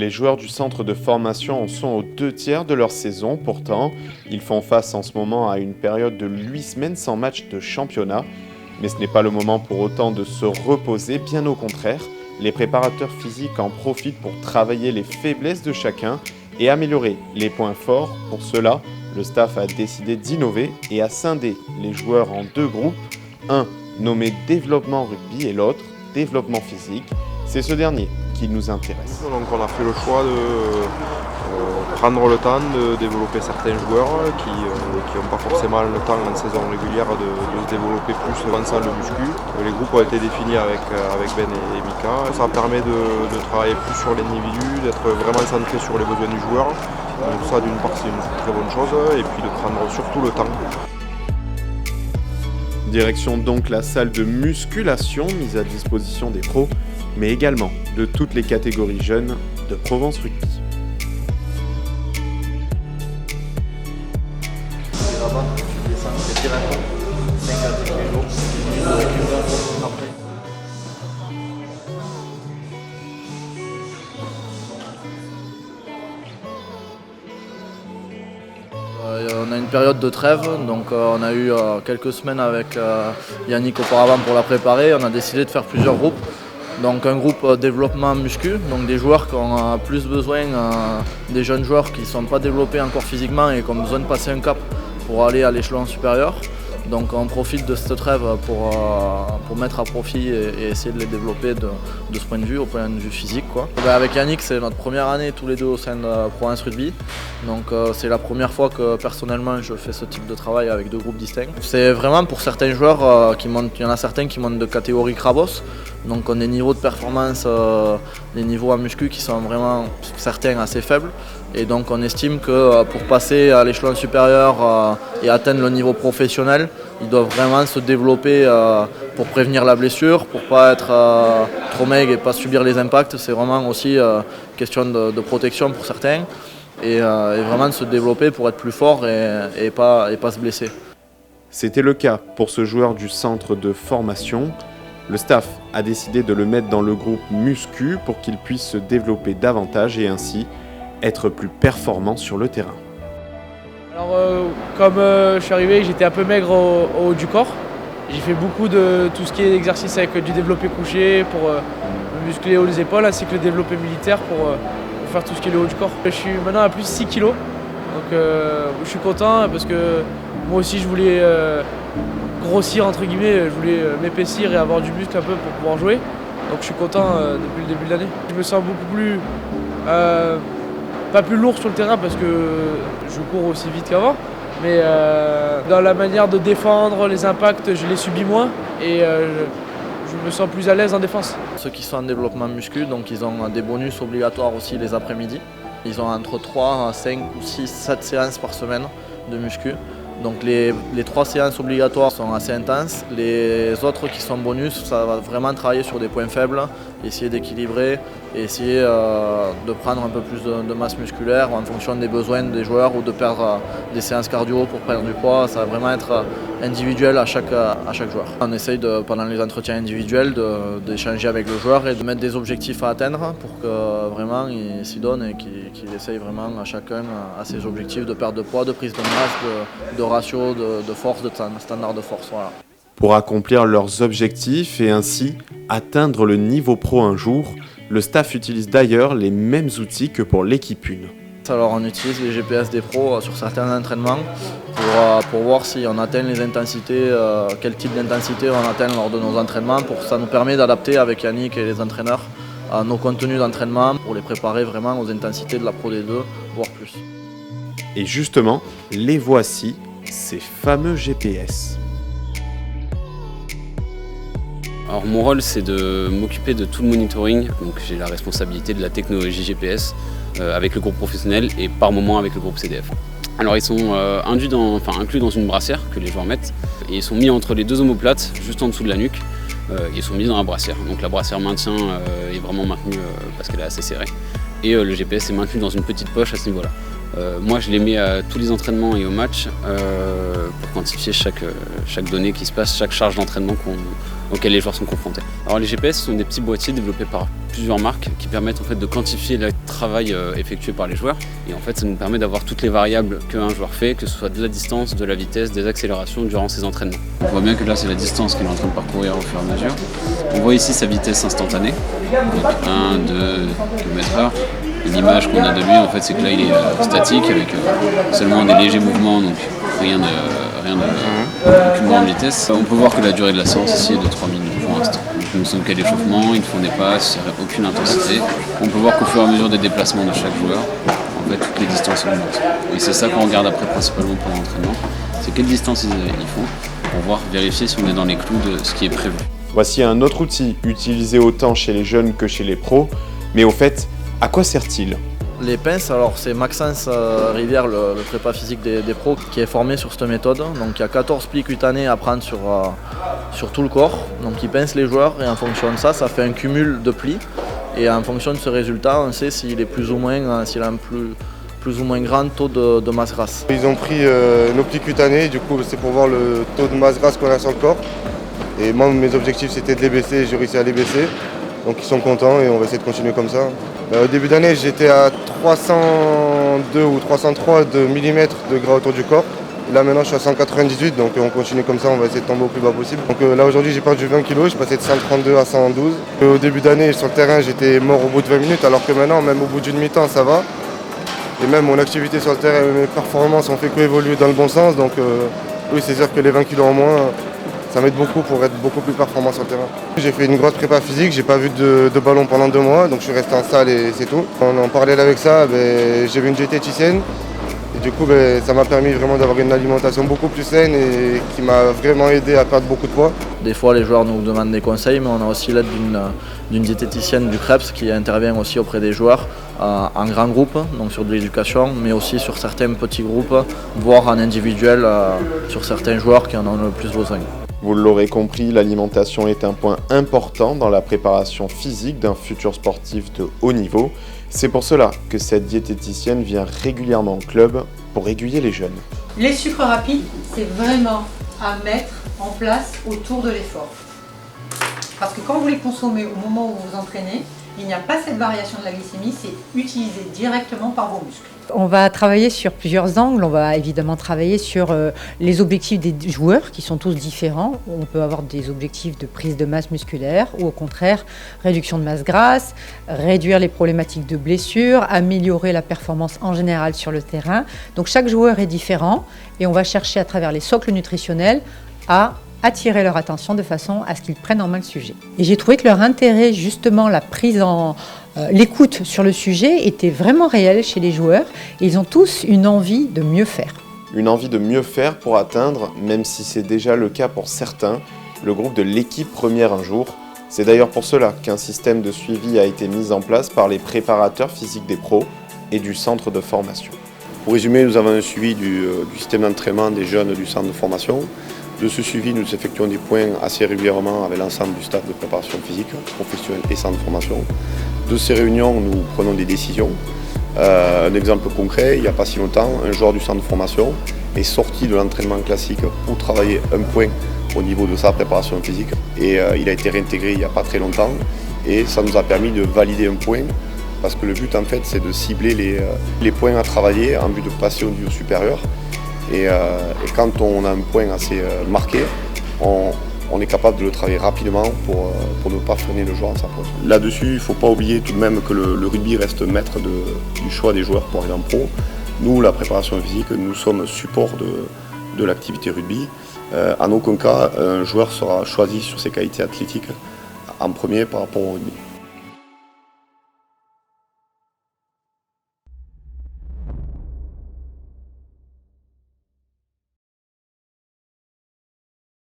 Les joueurs du centre de formation en sont aux 2/3 de leur saison. Pourtant, ils font face en ce moment à une période de 8 semaines sans match de championnat. Mais ce n'est pas le moment pour autant de se reposer, bien au contraire. Les préparateurs physiques en profitent pour travailler les faiblesses de chacun et améliorer les points forts. Pour cela, le staff a décidé d'innover et a scindé les joueurs en 2 groupes. Un nommé développement rugby et l'autre développement physique. C'est ce dernier qui nous intéresse. Donc on a fait le choix de prendre le temps de développer certains joueurs qui n'ont pas forcément le temps en saison régulière de se développer plus dans le muscu. Les groupes ont été définis avec Ben et Mika. Ça permet de travailler plus sur l'individu, d'être vraiment centré sur les besoins du joueur. Donc ça d'une part c'est une très bonne chose et puis de prendre surtout le temps. Direction donc la salle de musculation mise à disposition des pros, mais également de toutes les catégories jeunes de Provence Rugby. Là-bas, tu descends, c'est direct, 50 kg, de récupération après. On a une période de trêve, donc on a eu quelques semaines avec Yannick auparavant pour la préparer. On a décidé de faire plusieurs groupes. Donc un groupe développement muscu, donc des joueurs qui ont plus besoin, des jeunes joueurs qui ne sont pas développés encore physiquement et qui ont besoin de passer un cap pour aller à l'échelon supérieur. Donc on profite de cette trêve pour mettre à profit et essayer de les développer de ce point de vue, au point de vue physique, quoi. Avec Yannick, c'est notre première année tous les deux au sein de Provence Rugby. Donc c'est la première fois que personnellement je fais ce type de travail avec 2 groupes distincts. C'est vraiment pour certains joueurs qui montent, il y en a certains qui montent de catégorie Krabos. Donc on a des niveaux de performance, des niveaux en muscu qui sont vraiment certains assez faibles. Et donc on estime que pour passer à l'échelon supérieur et atteindre le niveau professionnel, ils doivent vraiment se développer pour prévenir la blessure, pour ne pas être trop maigre et pas subir les impacts. C'est vraiment aussi question de protection pour certains et vraiment de se développer pour être plus fort et pas se blesser. C'était le cas pour ce joueur du centre de formation. Le staff a décidé de le mettre dans le groupe muscu pour qu'il puisse se développer davantage et ainsi être plus performant sur le terrain. Alors comme je suis arrivé, j'étais un peu maigre au haut du corps. J'ai fait beaucoup de tout ce qui est exercice avec du développé couché pour me muscler aux épaules ainsi que le développé militaire pour faire tout ce qui est le haut du corps. Je suis maintenant à plus de 6 kg, donc je suis content parce que moi aussi je voulais grossir entre guillemets, je voulais m'épaissir et avoir du muscle un peu pour pouvoir jouer. Donc je suis content depuis le début de l'année. Je me sens beaucoup plus, pas plus lourd sur le terrain parce que je cours aussi vite qu'avant, mais dans la manière de défendre les impacts, je les subis moins et je me sens plus à l'aise en défense. Ceux qui sont en développement muscu, donc ils ont des bonus obligatoires aussi les après-midi. Ils ont entre 3, 5 ou 6, 7 séances par semaine de muscu. Donc les 3 séances obligatoires sont assez intenses. Les autres qui sont bonus, ça va vraiment travailler sur des points faibles, essayer d'équilibrer, essayer de prendre un peu plus de masse musculaire en fonction des besoins des joueurs ou de perdre des séances cardio pour perdre du poids. Ça va vraiment être individuel à chaque joueur. On essaye pendant les entretiens individuels d'échanger avec le joueur et de mettre des objectifs à atteindre pour que vraiment il s'y donne et qu'il essaye vraiment à chacun à ses objectifs de perte de poids, de prise de masse, de ratio, de force, de standard de force. Voilà. Pour accomplir leurs objectifs et ainsi atteindre le niveau pro un jour, le staff utilise d'ailleurs les mêmes outils que pour l'équipe 1. Alors on utilise les GPS des pros sur certains entraînements pour voir si on atteint les intensités, quel type d'intensité on atteint lors de nos entraînements. Ça nous permet d'adapter avec Yannick et les entraîneurs à nos contenus d'entraînement pour les préparer vraiment aux intensités de la Pro D2, voire plus. Et justement, les voici, ces fameux GPS. Alors mon rôle c'est de m'occuper de tout le monitoring, donc j'ai la responsabilité de la technologie GPS avec le groupe professionnel et par moment avec le groupe CDF. Alors ils sont inclus dans une brassière que les joueurs mettent et ils sont mis entre les 2 omoplates, juste en dessous de la nuque. Ils sont mis dans la brassière, donc la brassière maintien est vraiment maintenue parce qu'elle est assez serrée et le GPS est maintenu dans une petite poche à ce niveau-là. Moi, je les mets à tous les entraînements et aux matchs pour quantifier chaque donnée qui se passe, chaque charge d'entraînement auquel les joueurs sont confrontés. Alors les GPS sont des petits boîtiers développés par plusieurs marques qui permettent en fait de quantifier le travail effectué par les joueurs. Et en fait, ça nous permet d'avoir toutes les variables qu'un joueur fait, que ce soit de la distance, de la vitesse, des accélérations durant ses entraînements. On voit bien que là, c'est la distance qu'il est en train de parcourir au fur et à mesure. On voit ici sa vitesse instantanée, donc 1, 2 km/h. L'image qu'on a de lui, en fait, c'est que là, il est statique avec seulement des légers mouvements, donc rien aucune grande vitesse. On peut voir que la durée de la séance ici est de 3 minutes pour l'instant. Nous ne sommes qu'à l'échauffement, ils ne font des passes, aucune intensité. On peut voir qu'au fur et à mesure des déplacements de chaque joueur, en fait, toutes les distances augmentent. Et c'est ça qu'on regarde après principalement pour l'entraînement, c'est quelle distance ils font pour vérifier si on est dans les clous de ce qui est prévu. Voici un autre outil utilisé autant chez les jeunes que chez les pros, mais au fait, à quoi sert-il ? Les pinces, alors c'est Maxence Rivière, le prépa physique des pros, qui est formé sur cette méthode. Donc il y a 14 plis cutanés à prendre sur tout le corps. Donc il pince les joueurs et en fonction de ça, ça fait un cumul de plis. Et en fonction de ce résultat, on sait s'il est plus ou moins, s'il a un plus ou moins grand taux de masse grasse. Ils ont pris nos plis cutanés, du coup c'est pour voir le taux de masse grasse qu'on a sur le corps. Et moi mes objectifs c'était de les baisser et j'ai réussi à les baisser. Donc ils sont contents et on va essayer de continuer comme ça. Au début d'année, j'étais à 302 ou 303 de millimètres de gras autour du corps. Là maintenant, je suis à 198, donc on continue comme ça, on va essayer de tomber au plus bas possible. Donc là aujourd'hui, j'ai perdu 20 kg, je suis passé de 132 à 112. Au début d'année, sur le terrain, j'étais mort au bout de 20 minutes, alors que maintenant, même au bout d'une mi-temps, ça va. Et même mon activité sur le terrain et mes performances ont fait qu'évoluer dans le bon sens. Donc oui, c'est sûr que les 20 kg en moins, ça m'aide beaucoup pour être beaucoup plus performant sur le terrain. J'ai fait une grosse prépa physique, j'ai pas vu de ballon pendant 2 mois, donc je suis resté en salle et c'est tout. En parallèle avec ça, j'ai vu une diététicienne et du coup ça m'a permis vraiment d'avoir une alimentation beaucoup plus saine et qui m'a vraiment aidé à perdre beaucoup de poids. Des fois les joueurs nous demandent des conseils, mais on a aussi l'aide d'une diététicienne du CREPS qui intervient aussi auprès des joueurs en grand groupe, donc sur de l'éducation, mais aussi sur certains petits groupes, voire en individuel sur certains joueurs qui en ont le plus besoin. Vous l'aurez compris, l'alimentation est un point important dans la préparation physique d'un futur sportif de haut niveau. C'est pour cela que cette diététicienne vient régulièrement au club pour aiguiller les jeunes. Les sucres rapides, c'est vraiment à mettre en place autour de l'effort. Parce que quand vous les consommez au moment où vous vous entraînez, il n'y a pas cette variation de la glycémie, c'est utilisé directement par vos muscles. On va travailler sur plusieurs angles. On va évidemment travailler sur les objectifs des joueurs qui sont tous différents. On peut avoir des objectifs de prise de masse musculaire ou au contraire réduction de masse grasse, réduire les problématiques de blessures, améliorer la performance en général sur le terrain. Donc chaque joueur est différent et on va chercher à travers les socles nutritionnels à attirer leur attention de façon à ce qu'ils prennent en main le sujet. Et j'ai trouvé que leur intérêt, justement, l'écoute sur le sujet était vraiment réelle chez les joueurs et ils ont tous une envie de mieux faire. Une envie de mieux faire pour atteindre, même si c'est déjà le cas pour certains, le groupe de l'équipe première un jour. C'est d'ailleurs pour cela qu'un système de suivi a été mis en place par les préparateurs physiques des pros et du centre de formation. Pour résumer, nous avons un suivi du système d'entraînement des jeunes du centre de formation. De ce suivi, nous effectuons des points assez régulièrement avec l'ensemble du staff de préparation physique, professionnel et centre de formation. De ces réunions, nous prenons des décisions. Un exemple concret, il n'y a pas si longtemps, un joueur du centre de formation est sorti de l'entraînement classique pour travailler un point au niveau de sa préparation physique. Et il a été réintégré il n'y a pas très longtemps. Et ça nous a permis de valider un point, parce que le but en fait c'est de cibler les points à travailler en vue de passer au niveau supérieur. Et quand on a un point assez marqué, on est capable de le travailler rapidement pour ne pas freiner le joueur en sa pause. Là-dessus, il ne faut pas oublier tout de même que le rugby reste maître du choix des joueurs pour aller en pro. Nous, la préparation physique, nous sommes support de l'activité rugby. En aucun cas, un joueur sera choisi sur ses qualités athlétiques en premier par rapport au rugby.